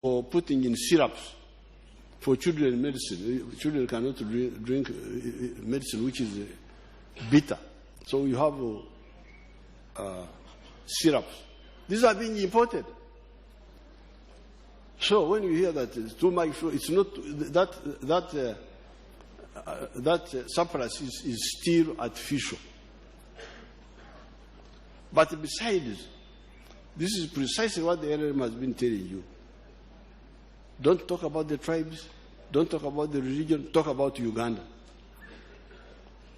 for putting in syrups for children medicine. Children cannot drink medicine which is bitter. So you have syrups. These are being imported. So when you hear that it's too much, it's not that surplus is still artificial. But besides, this is precisely what the NRM has been telling you. Don't talk about the tribes, don't talk about the religion, talk about Uganda.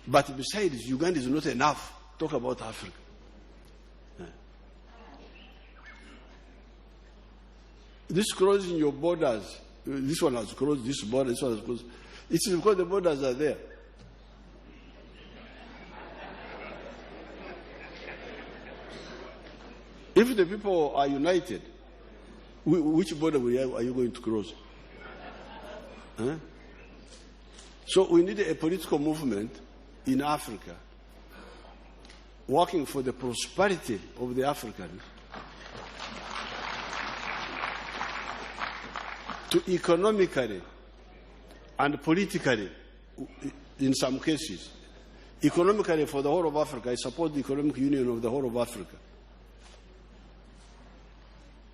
But besides, Uganda is not enough. Talk about Africa. This closing your borders, this one has closed this border, this one has closed. It's because the borders are there. If the people are united, which border are you going to cross? Huh? So we need a political movement in Africa working for the prosperity of the Africans to economically and politically, in some cases, economically for the whole of Africa. I support the economic union of the whole of Africa.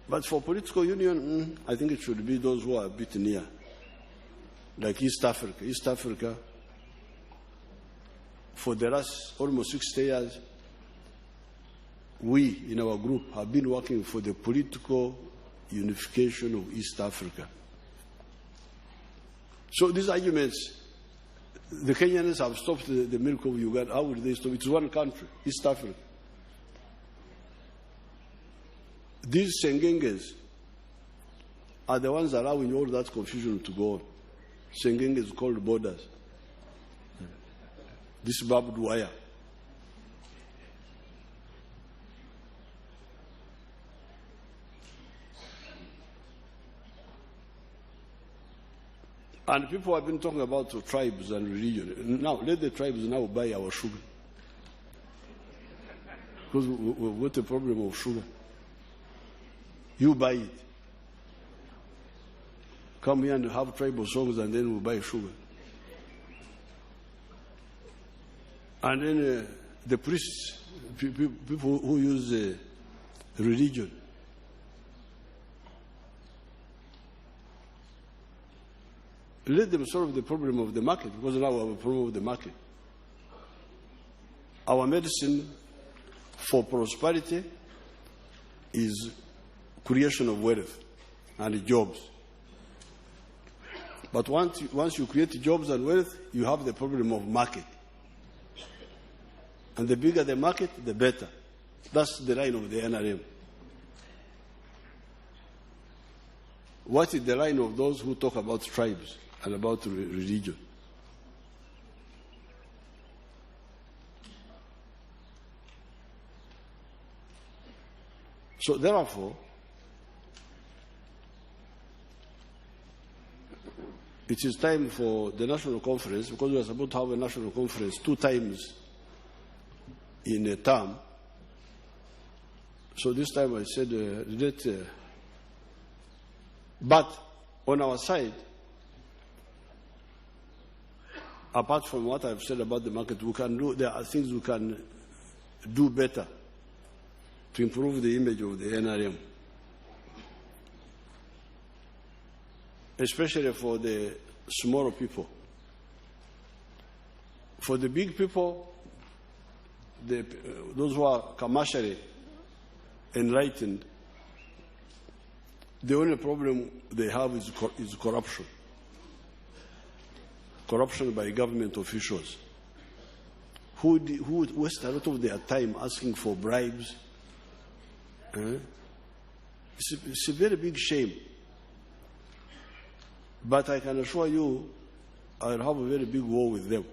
But for political union, I think it should be those who are a bit near, like East Africa. East Africa, for the last almost 60 years, we in our group have been working for the political unification of East Africa. So these arguments, the Kenyans have stopped the milk of Uganda. How will they stop? It's one country, East Africa. These Sengenges are the ones allowing all that confusion to go on. Sengenges called borders. This barbed wire. And people have been talking about tribes and religion. Now, let the tribes now buy our sugar. Because we've got a problem of sugar. You buy it. Come here and have tribal songs and then we'll buy sugar. And then the priests, people who use religion, let them solve the problem of the market, because now we have a problem of the market. Our medicine for prosperity is creation of wealth and jobs. But once you create jobs and wealth, you have the problem of market. And the bigger the market, the better. That's the line of the NRM. What is the line of those who talk about tribes and about religion? So therefore, it is time for the national conference, because we are supposed to have a national conference 2 times in a term. So this time I said, but on our side, apart from what I've said about the market, there are things we can do better to improve the image of the NRM. Especially for the smaller people. For the big people, those who are commercially enlightened, the only problem they have is corruption. Corruption by government officials who waste a lot of their time asking for bribes. It's a very big shame. But I can assure you, I'll have a very big war with them.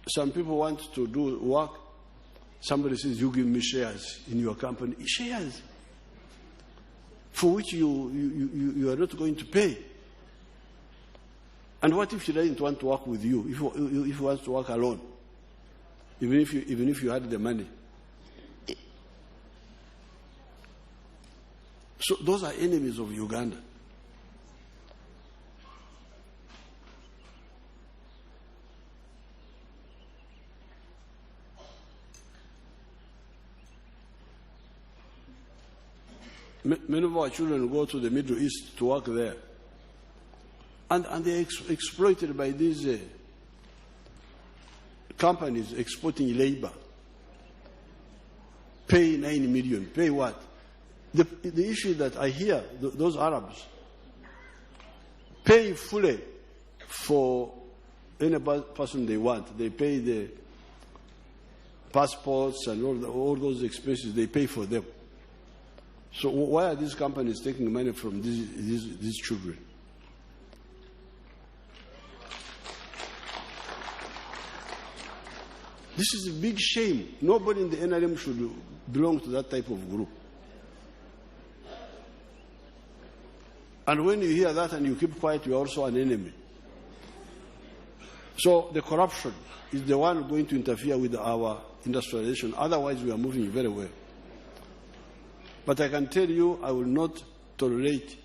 Some people want to do work. Somebody says, you give me shares in your company. Shares for which you are not going to pay. And what if she doesn't want to work with you? If he wants to work alone, even if you had the money? So those are enemies of Uganda. Many of our children go to the Middle East to work there. And they are exploited by these companies exporting labor. Pay 9 million. Pay what? The issue that I hear, those Arabs pay fully for any person they want. They pay the passports and all those expenses, they pay for them. So why are these companies taking money from these children? This is a big shame. Nobody in the NRM should belong to that type of group. And when you hear that and you keep quiet, you are also an enemy. So the corruption is the one going to interfere with our industrialization. Otherwise, we are moving very well. But I can tell you, I will not tolerate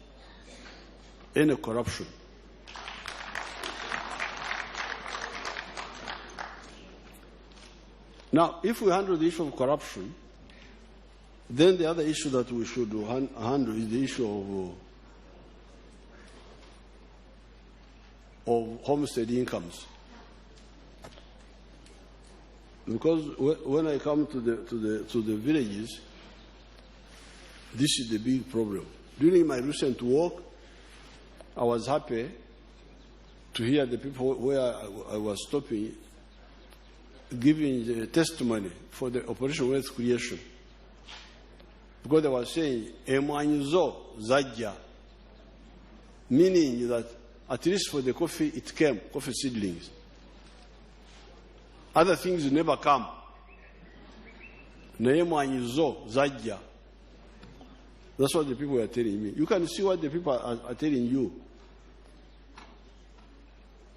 any corruption. Now, if we handle the issue of corruption, then the other issue that we should handle is the issue of homestead incomes. Because when I come to the villages, this is the big problem. During my recent walk, I was happy to hear the people where I was stopping giving the testimony for the Operation Wealth Creation. Because they were saying, Emwanyizo Zajja, meaning that at least for the coffee, it came, coffee seedlings. Other things never come. Emwanyizo Zajja. That's what the people are telling me. You can see what the people are telling you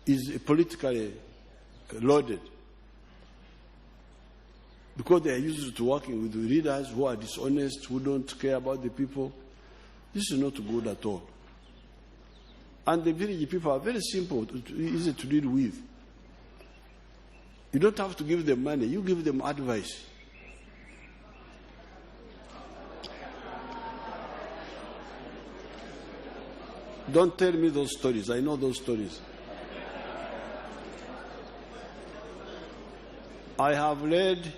is politically loaded. Because they are used to working with leaders who are dishonest, who don't care about the people. This is not good at all. And the village people are very simple, easy to deal with. You don't have to give them money, you give them advice. Don't tell me those stories. I know those stories. I have led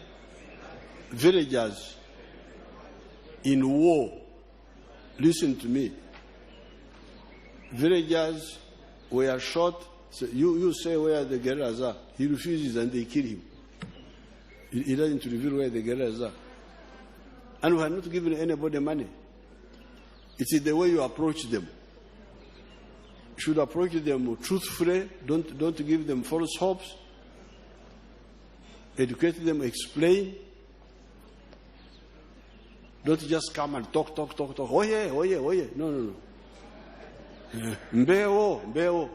villagers in war. Listen to me. Villagers were shot. So you say where the guerrillas are. He refuses and they kill him. He doesn't reveal where the guerrillas are. And we are not giving anybody money. It is the way you approach them. You should approach them truthfully. Don't give them false hopes. Educate them, explain. Don't just come and talk. Oh yeah. No. Mbeo.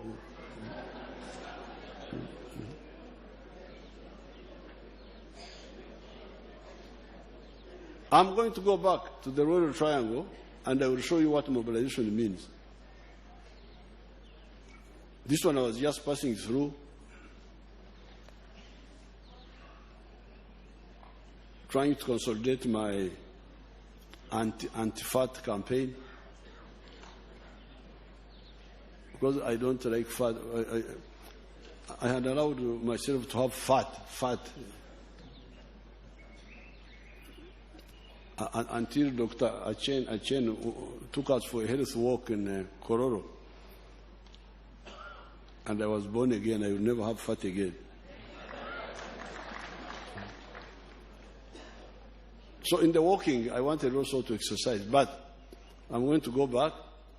I'm going to go back to the Royal Triangle and I will show you what mobilization means. This one I was just passing through. Trying to consolidate my anti-fat campaign. Because I don't like fat. I had allowed myself to have fat. Until Dr. Achen took us for a health walk in Kororo. And I was born again. I will never have fat again. So in the walking, I wanted also to exercise. But I'm going to go back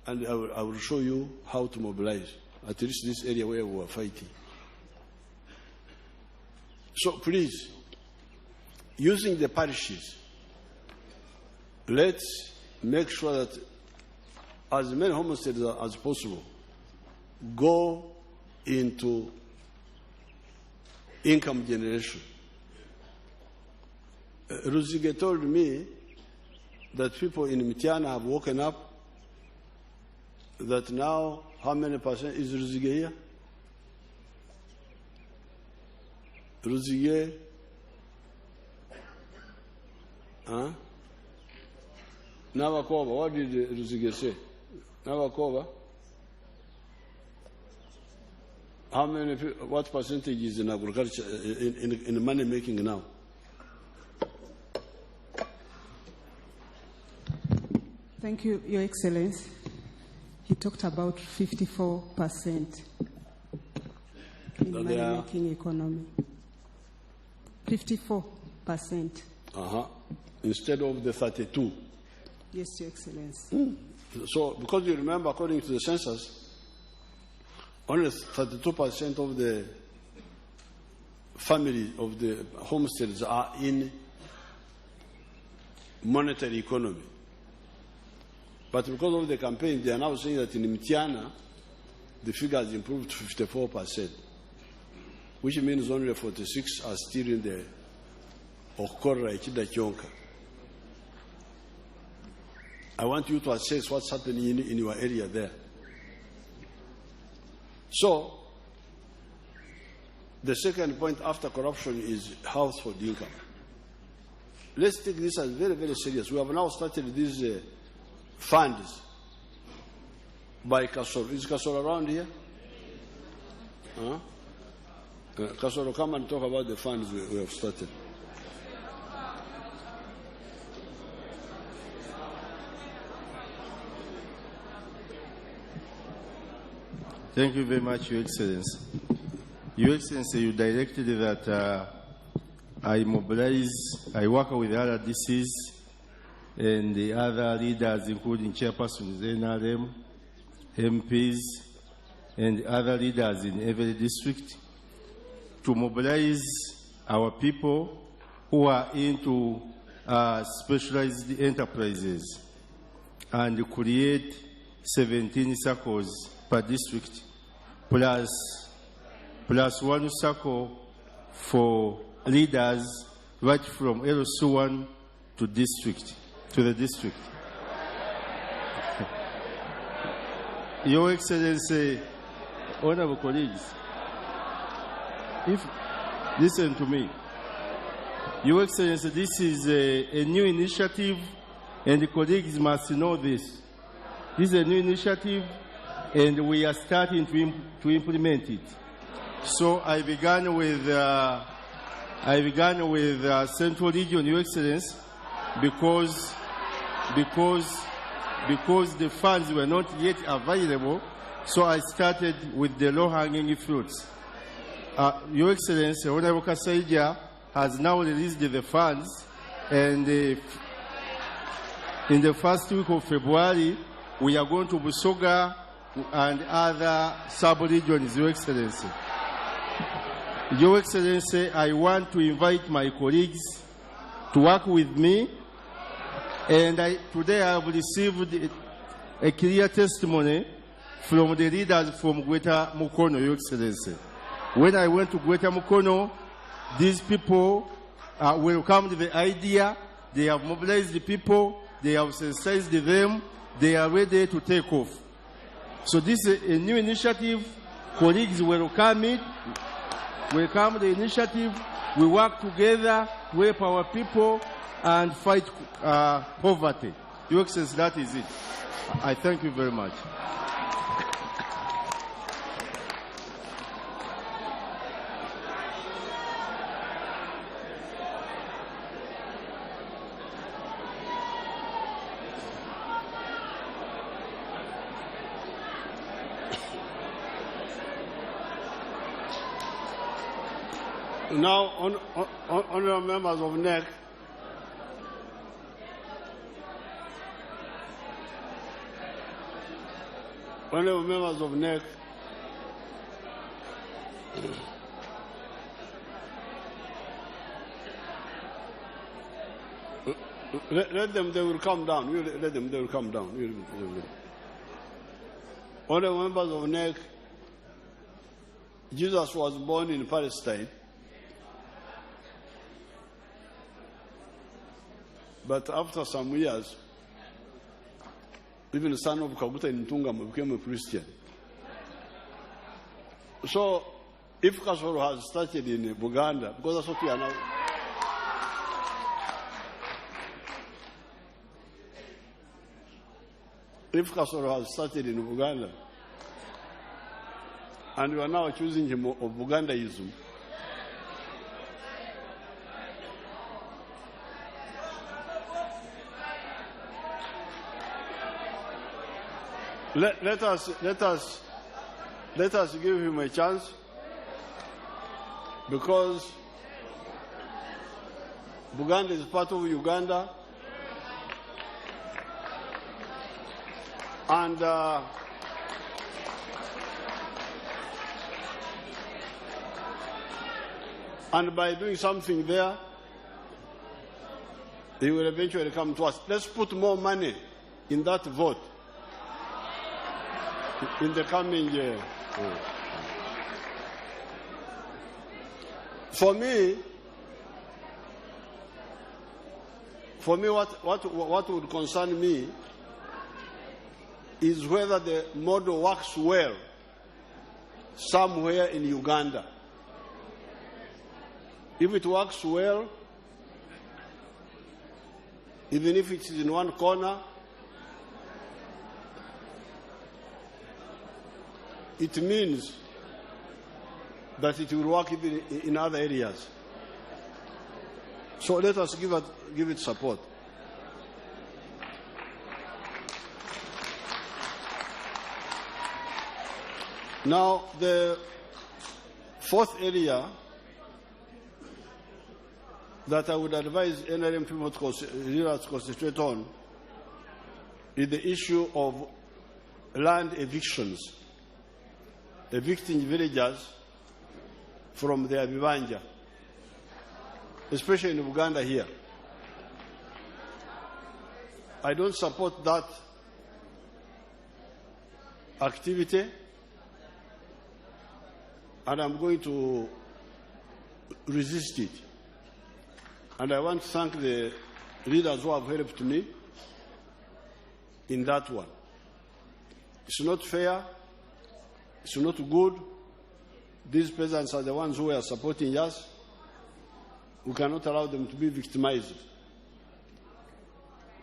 and I will show you how to mobilize. At least this area where we were fighting. So please, using the parishes, let's make sure that as many homesteads as possible go into income generation. Ruzige told me that people in Mitiana have woken up, that now how many percent is Ruzige here? Ruzige? Huh? Navakoba, what did Ruzige say? Navakoba? How many, what percentage is in agriculture, in money making now? Thank you, Your Excellency. He talked about 54% in the money-making economy. 54%. Instead of the 32. Yes, Your Excellency. So, because you remember, according to the census, only 32% of the family of the homesteads are in monetary economy. But because of the campaign, they are now saying that in Mitiana, the figure has improved to 54%, which means only 46 are still in the Okora Ichida Chonka. I want you to assess what's happening in your area there. So, the second point after corruption is household income. Let's take this as very, very serious. We have now started these funds by Kasoro. Is Kasoro around here? Kasoro, come and talk about the funds we have started. Thank you very much, Your Excellency. Your Excellency, you directed that I work with other DCs and the other leaders, including chairpersons, NRM, MPs, and other leaders in every district, to mobilize our people who are into specialized enterprises and create 17 circles per district, plus one circle for leaders right from LC1 to the district. Your Excellency, honorable colleagues, listen to me. Your Excellency, this is a new initiative, and the colleagues must know this. This is a new initiative, and we are starting to implement it. So I began with Central Region, Your Excellency, because the funds were not yet available. So I started with the low-hanging fruits. Your Excellency, Honorable Kasaija has now released the funds, and in the first week of February, we are going to Busoga and other sub-regions, Your Excellency. Your Excellency, I want to invite my colleagues to work with me, and today I have received a clear testimony from the leaders from Greater Mukono, Your Excellency. When I went to Greater Mukono, these people welcomed the idea, they have mobilized the people, they have sensitized them, they are ready to take off. So this is a new initiative. Colleagues welcome it. Welcome the initiative. We work together to help our people and fight poverty. Your Excellency, that is it. I thank you very much. Now, honorable members of NEC, honorable members of NEC, let them, they will come down. You let them, they will come down. Honorable members of NEC, Jesus was born in Palestine. But after some years, even the son of Kaguta in Ntungamo became a Christian. So, if Kasoro has started in Buganda, because that's what we are now. If Kasoro has started in Buganda, and we are now accusing him of Bugandaism, let us give him a chance, because Buganda is part of Uganda, and by doing something there, he will eventually come to us. Let's put more money in that vote in the coming year. For me, what would concern me is whether the model works well somewhere in Uganda. If it works well, even if it is in one corner, it means that it will work even in other areas. So let us give it support. Now, the fourth area that I would advise NRM people to concentrate on is the issue of land evictions, evicting villagers from their vibanja, especially in Uganda here. I don't support that activity, and I'm going to resist it. And I want to thank the leaders who have helped me in that one. It's not fair. It's not good. These peasants are the ones who are supporting us. We cannot allow them to be victimized.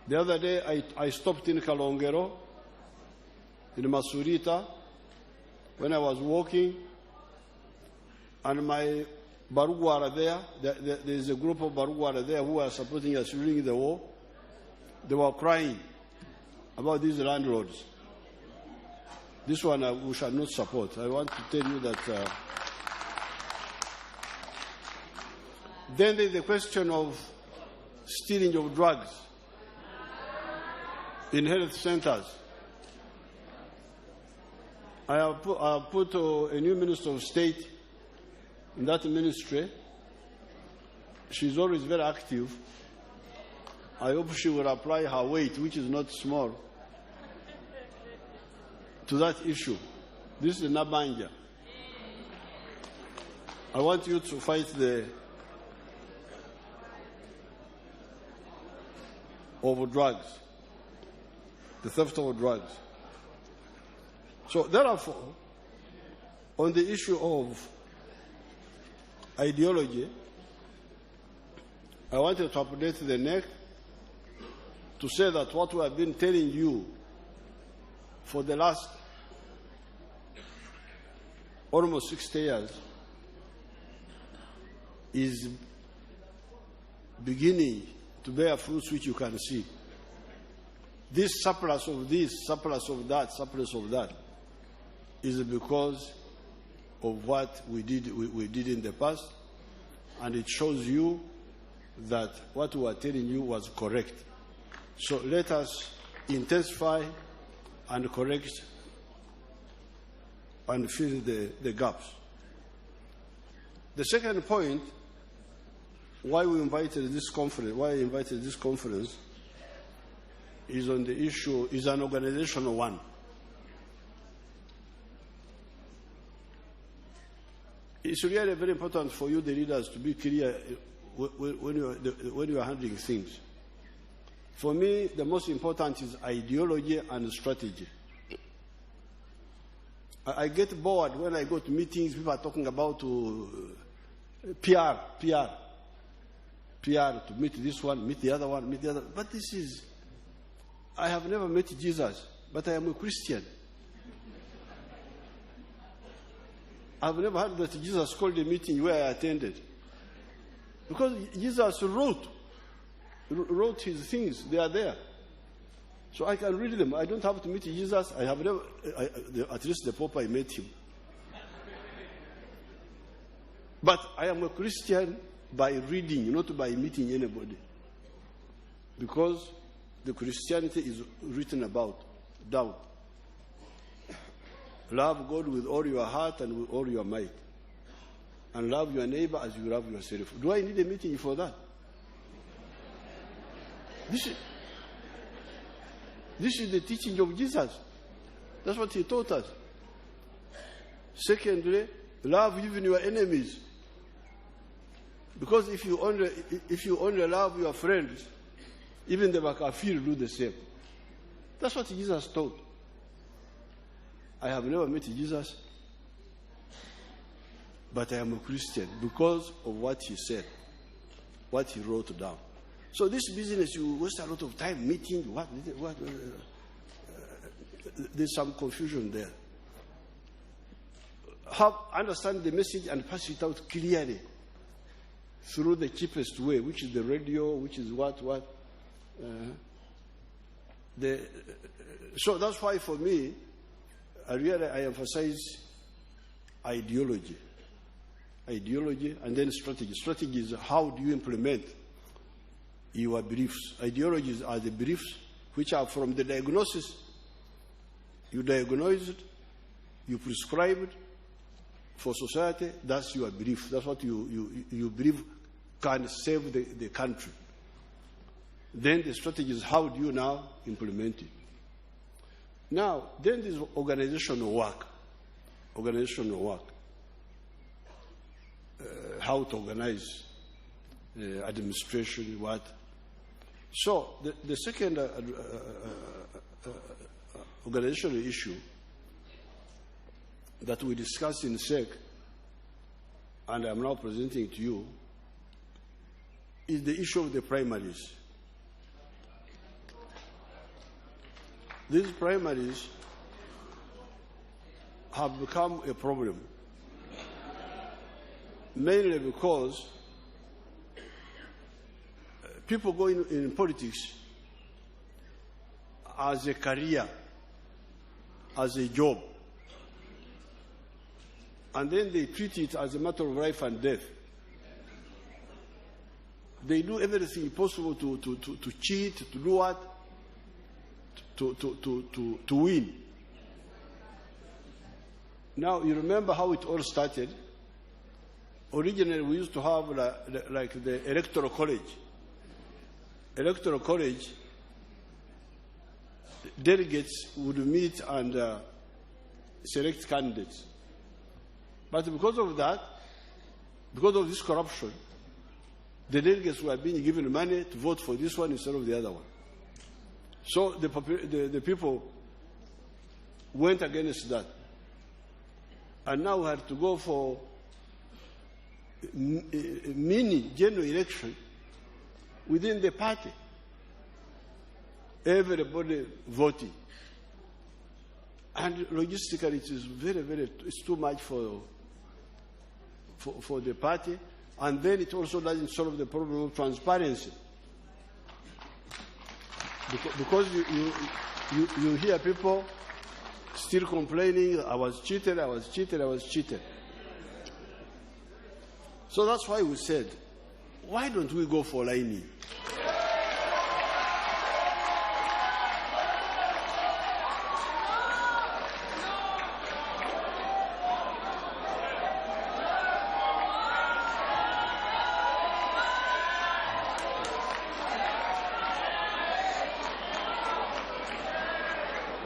The other day, I stopped in Kalongero, in Masurita, when I was walking, and my Barugwara there is a group of Barugwara there who are supporting us during the war. They were crying about these landlords. This one we shall not support. I want to tell you that. Then there is the question of stealing of drugs in health centers. I have put a new Minister of State in that ministry. She's always very active. I hope she will apply her weight, which is not small, to that issue. This is Nabanja. I want you to fight the over drugs, the theft of drugs. So therefore, on the issue of ideology, I wanted to update the NEC to say that what we have been telling you for the last almost 60 years is beginning to bear fruits which you can see. This surplus of this, surplus of that, surplus of that is because of what we did in the past, and it shows you that what we are telling you was correct. So let us intensify and correct and fill the gaps. The second point, why I invited this conference, is on the issue, is an organizational one. It's really very important for you, the leaders, to be clear when you are handling things. For me, the most important is ideology and strategy. I get bored when I go to meetings, people are talking about PR, to meet this one, meet the other one, meet the other. But this is, I have never met Jesus, but I am a Christian. I've never heard that Jesus called a meeting where I attended. Because Jesus wrote his things, they are there. So I can read them. I don't have to meet Jesus. I have never, at least the Pope, I met him. But I am a Christian by reading, not by meeting anybody. Because the Christianity is written about, down. Love God with all your heart and with all your might. And love your neighbor as you love yourself. Do I need a meeting for that? This is the teaching of Jesus. That's what he taught us. Secondly, love even your enemies. Because if you only love your friends, even the Makafir do the same. That's what Jesus taught. I have never met Jesus, but I am a Christian because of what he said, what he wrote down. So this business, you waste a lot of time meeting. There's some confusion there. Understand the message and pass it out clearly through the cheapest way, which is the radio, which is what. So that's why for me, I emphasize ideology, and then strategy. Strategy is how do you implement your beliefs. Ideologies are the beliefs which are from the diagnosis. You diagnose it, you prescribe it for society. That's your belief. That's what you believe can save the country. Then the strategy is how do you now implement it. Now, then there's organizational work. How to organize administration, what. So, the second organizational issue that we discussed in SEC, and I'm now presenting to you, is the issue of the primaries. These primaries have become a problem, mainly because people go in politics as a career, as a job, and then they treat it as a matter of life and death. They do everything possible to cheat, to do what? To win. Now, you remember how it all started? Originally, we used to have like the electoral college. Electoral college, delegates would meet and select candidates. But because of that, because of this corruption, the delegates were being given money to vote for this one instead of the other one. So the people went against that. And now we had to go for a mini general election within the party. Everybody voting. And logistically, it is it's too much for the party. And then it also doesn't solve the problem of transparency. Because you hear people still complaining, I was cheated. So that's why we said, why don't we go for line-in?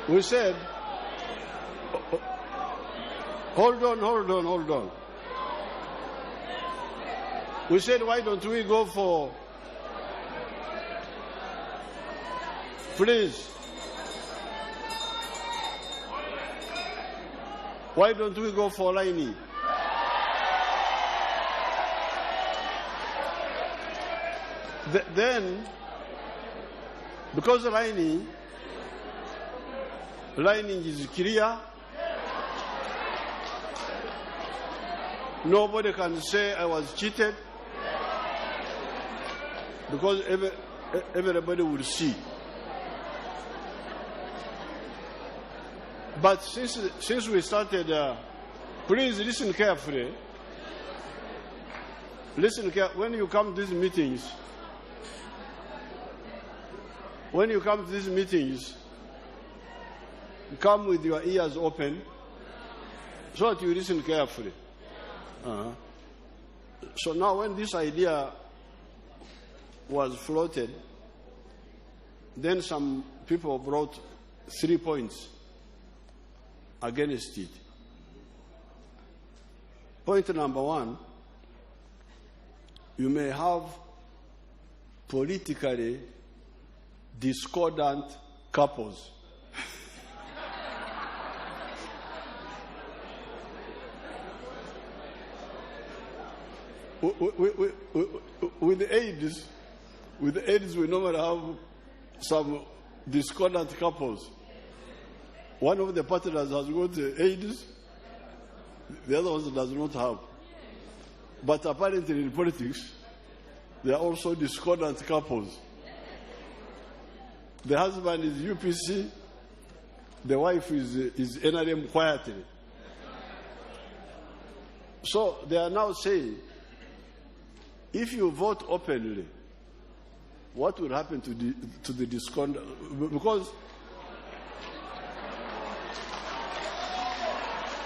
We said, hold on. We said, why don't we go for Please. Why don't we go for lining? Then, because lining is clear, nobody can say I was cheated, because everybody will see. But since we started, please listen carefully. Listen carefully. When you come to these meetings, come with your ears open so that you listen carefully. So now when this idea was floated, then some people brought 3 points against it. Point number 1, you may have politically discordant couples. With the AIDS, we normally have some discordant couples. One of the partners has got AIDS, the other one does not have. But apparently in politics, there are also discordant couples. The husband is UPC, the wife is NRM quietly. So they are now saying, if you vote openly, what will happen to the discordant? Because,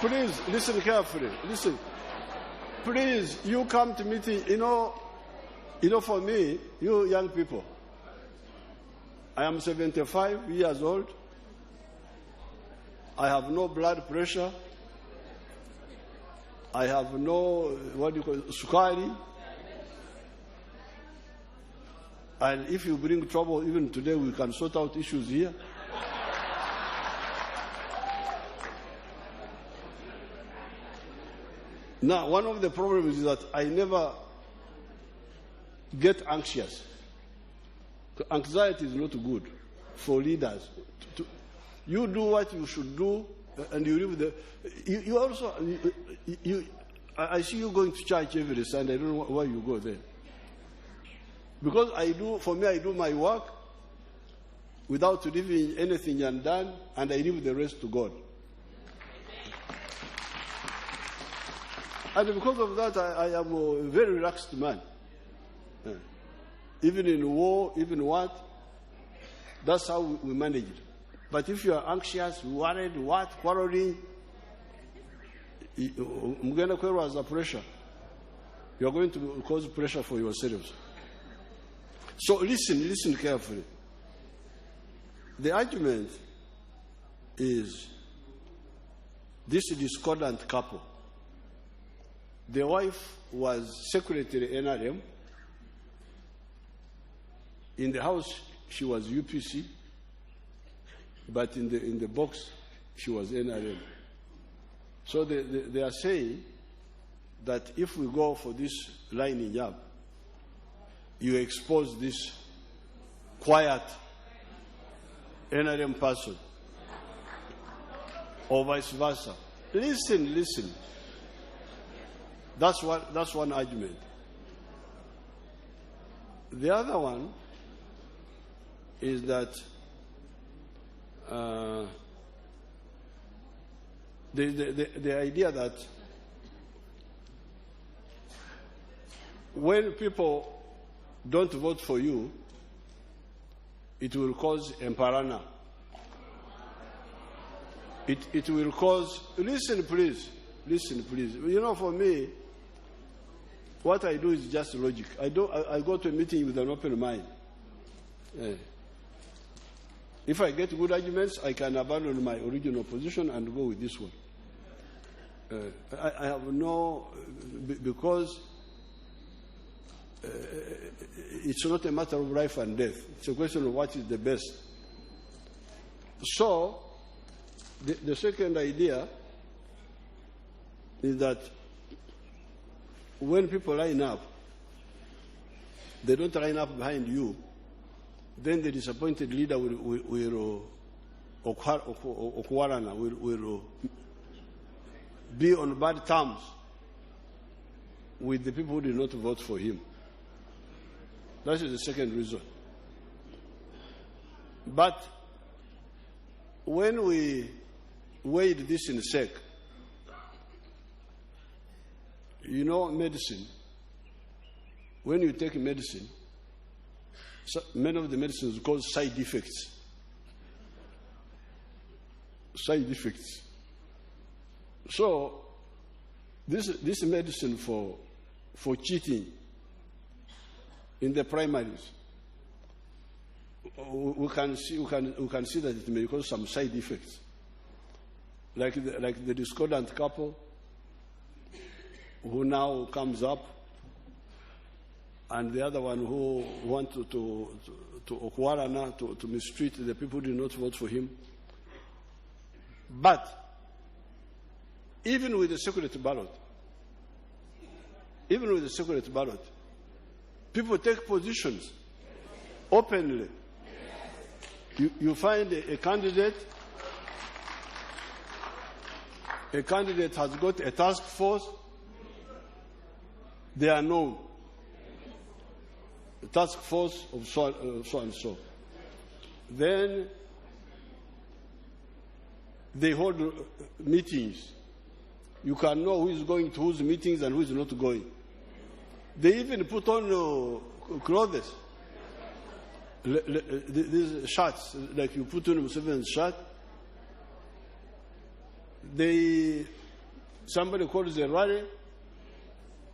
please listen carefully. Listen, please. You come to meeting. You know, for me, you young people, I am 75 years old. I have no blood pressure. I have no, sukari. And if you bring trouble, even today, we can sort out issues here. Now, one of the problems is that I never get anxious. Anxiety is not good for leaders. You do what you should do, and you live you also, I see you going to church every Sunday. I don't know why you go there. Because I do my work without leaving anything undone, and I leave the rest to God. And because of that, I am a very relaxed man. Even in war, even what, that's how we manage it. But if you are anxious, worried, quarreling, as a pressure, you are going to cause pressure for yourselves. So listen carefully. The argument is this discordant couple. The wife was secretary NRM. In the house, she was UPC, but in the box, she was NRM. So they are saying that if we go for this lining up, you expose this quiet NRM person, or vice versa. Listen. That's one argument. The other one is that the idea that when people don't vote for you, it will cause emparana. It will cause. Listen, please. You know, for me, what I do is just logic. I go to a meeting with an open mind. If I get good arguments, I can abandon my original position and go with this one. I have no, because it's not a matter of life and death. It's a question of what is the best. So, the second idea is that when people line up, they don't line up behind you, then the disappointed leader will be on bad terms with the people who did not vote for him. That is the second reason. But when we weighed this in SEC, you know, medicine, when you take medicine, many of the medicines cause side effects. Side effects. So, this medicine for cheating in the primaries, we can see that it may cause some side effects, like the discordant couple who now comes up, and the other one who want to mistreat the people who did not vote for him. But even with the secret ballot, people take positions openly. You find a candidate has got a task force. They are known. The task force of so and so. Then they hold meetings. You can know who is going to whose meetings and who is not going. They even put on clothes. These shirts, like you put on Museveni's shirt. Somebody calls a rally,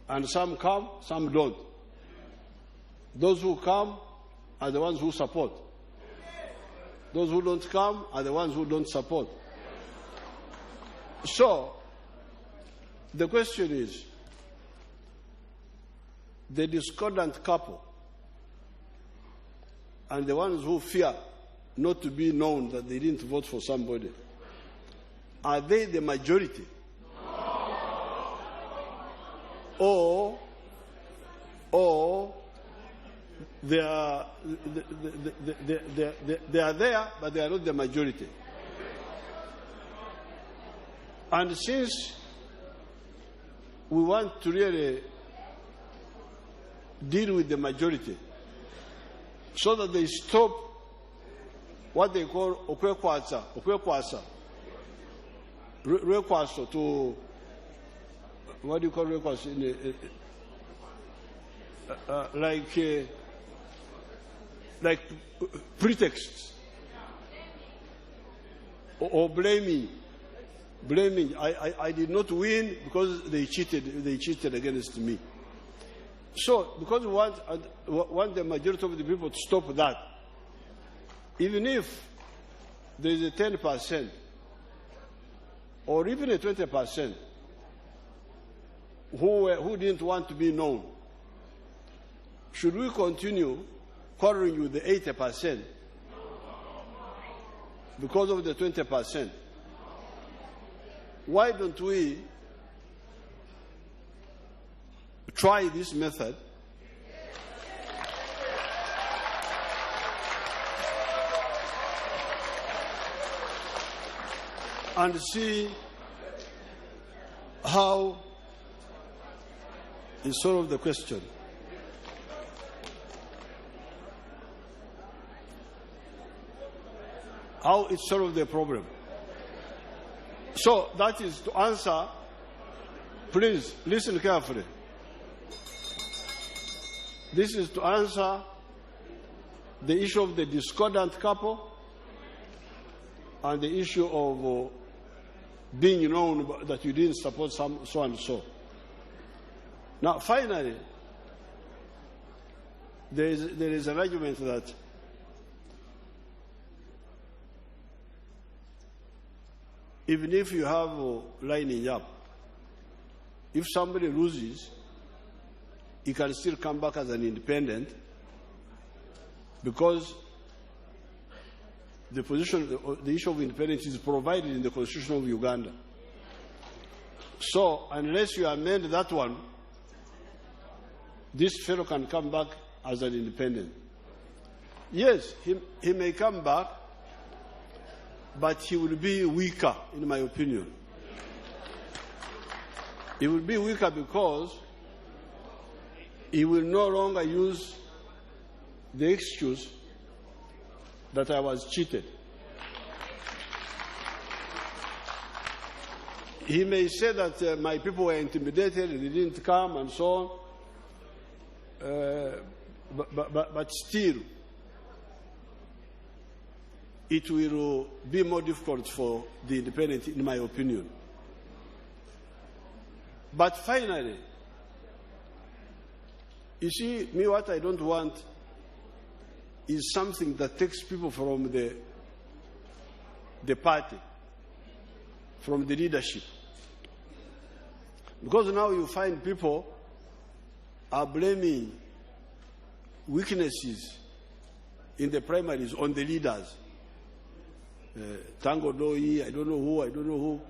and some come, some don't. Those who come are the ones who support. Those who don't come are the ones who don't support. So, the question is, the discordant couple and the ones who fear not to be known that they didn't vote for somebody, are they the majority? Or they are there, but they are not the majority. And since we want to really deal with the majority, so that they stop what they call okwekwasa, to what do you call rekwaso? Like pretexts or blaming. I did not win because they cheated against me. So, because we want the majority of the people to stop that, even if there is a 10% or even a 20% who didn't want to be known, should we continue quarreling with the 80% because of the 20%? Why don't we try this method and see how it solves the question? How it solves the problem. So that is to answer. Please listen carefully. This is to answer the issue of the discordant couple and the issue of being known that you didn't support so and so. Now, finally, there is an argument that even if you have lining up, if somebody loses, he can still come back as an independent because the position, the issue of independence is provided in the Constitution of Uganda. So unless you amend that one, this fellow can come back as an independent. Yes, he may come back, but he will be weaker, in my opinion. He will be weaker because he will no longer use the excuse that I was cheated. He may say that my people were intimidated, they didn't come, and so on. But still, it will be more difficult for the independent, in my opinion. But finally, you see, me, what I don't want is something that takes people from the party, from the leadership. Because now you find people are blaming weaknesses in the primaries on the leaders. Tango Doi, I don't know who.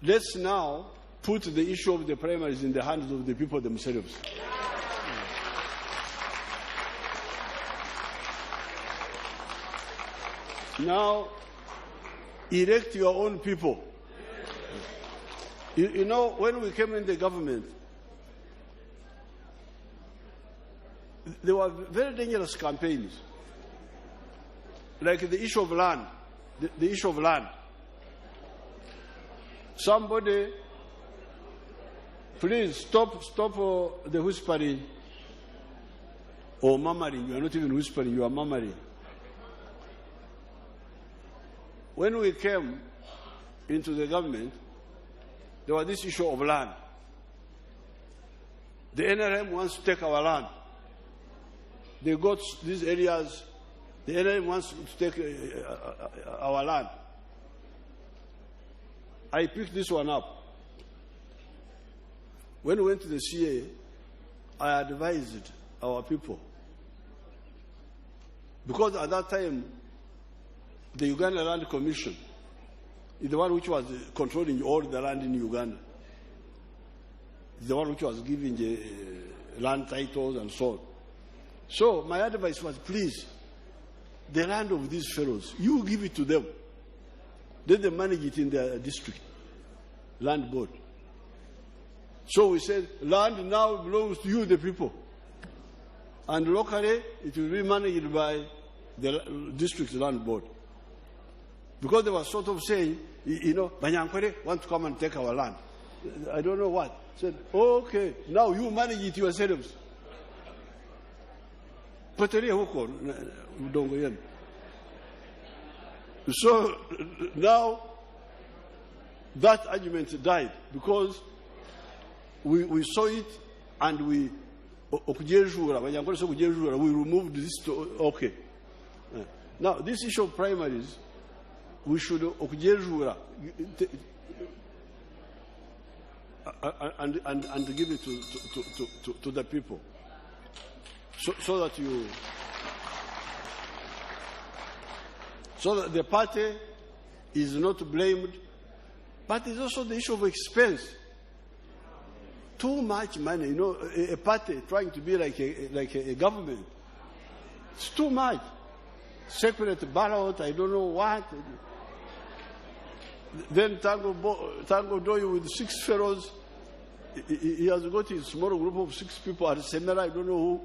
Let's now put the issue of the primaries in the hands of the people themselves. Now, elect your own people. You know, when we came in the government, there were very dangerous campaigns, like the issue of land, the issue of land. Somebody, please stop the whispering or murmuring. You are not even whispering, you are murmuring. When we came into the government, there was this issue of land. The NRM wants to take our land. They got these areas. The NRM wants to take our land. I picked this one up. When we went to the CA, I advised our people. Because at that time, the Uganda Land Commission is the one which was controlling all the land in Uganda. It's the one which was giving the land titles and so on. So my advice was, please, the land of these fellows, you give it to them. Let them manage it in their district, land board. So we said, land now belongs to you, the people. And locally, it will be managed by the district land board. Because they were sort of saying, you know, Banyankore want to come and take our land. I don't know what. Said, okay, now you manage it yourselves. So now that argument died because we saw it and we removed this. Okay. Now this issue of primaries, we should and give it to the people, so that the party is not blamed, but it's also the issue of expense. Too much money, you know, a party trying to be like a government. It's too much. Separate ballot, I don't know what. Then Tango Doi with 6 fellows, he has got his small group of 6 people at Semera, I don't know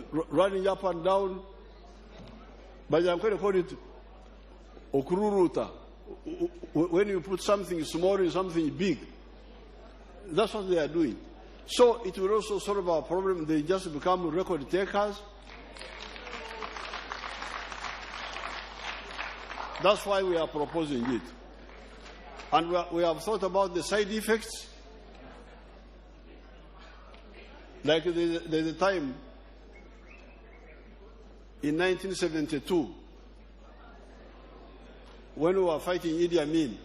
who, running up and down. But I'm going to call it Okururuta. When you put something small in something big, that's what they are doing. So it will also solve our problem. They just become record takers. That's why we are proposing it. And we have thought about the side effects. Like there's a time in 1972 when we were fighting Idi Amin.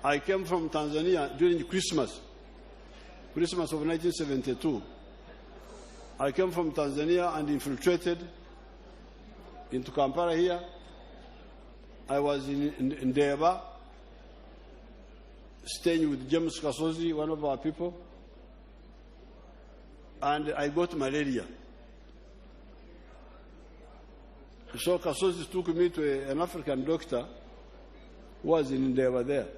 I came from Tanzania during Christmas of 1972. I came from Tanzania and infiltrated into Kampala here. I was in Deba, staying with James Kasozi, one of our people, and I got malaria. So Kasozi took me to an African doctor who was in Deba there,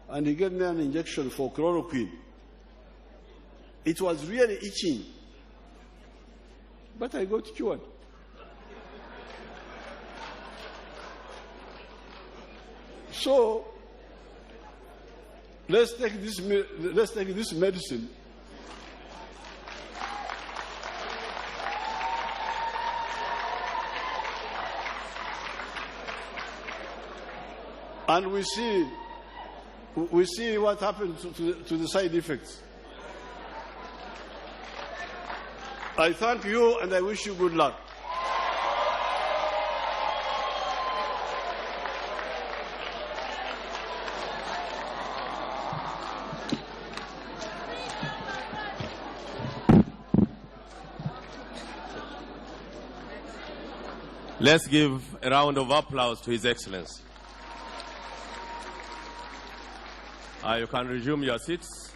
and he gave me an injection for chloroquine. It was really itching, but I got cured. So let's take this medicine and we see what happens to the side effects. I thank you and I wish you good luck. Let's give a round of applause to His Excellency. You can resume your seats.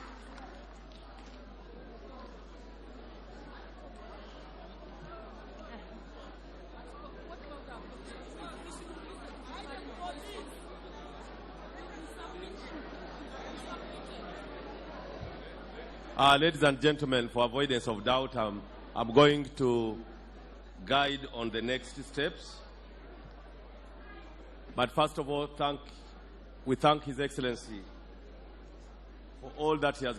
Ladies and gentlemen, for avoidance of doubt, I'm going to guide on the next steps. But first of all, we thank His Excellency for all that he has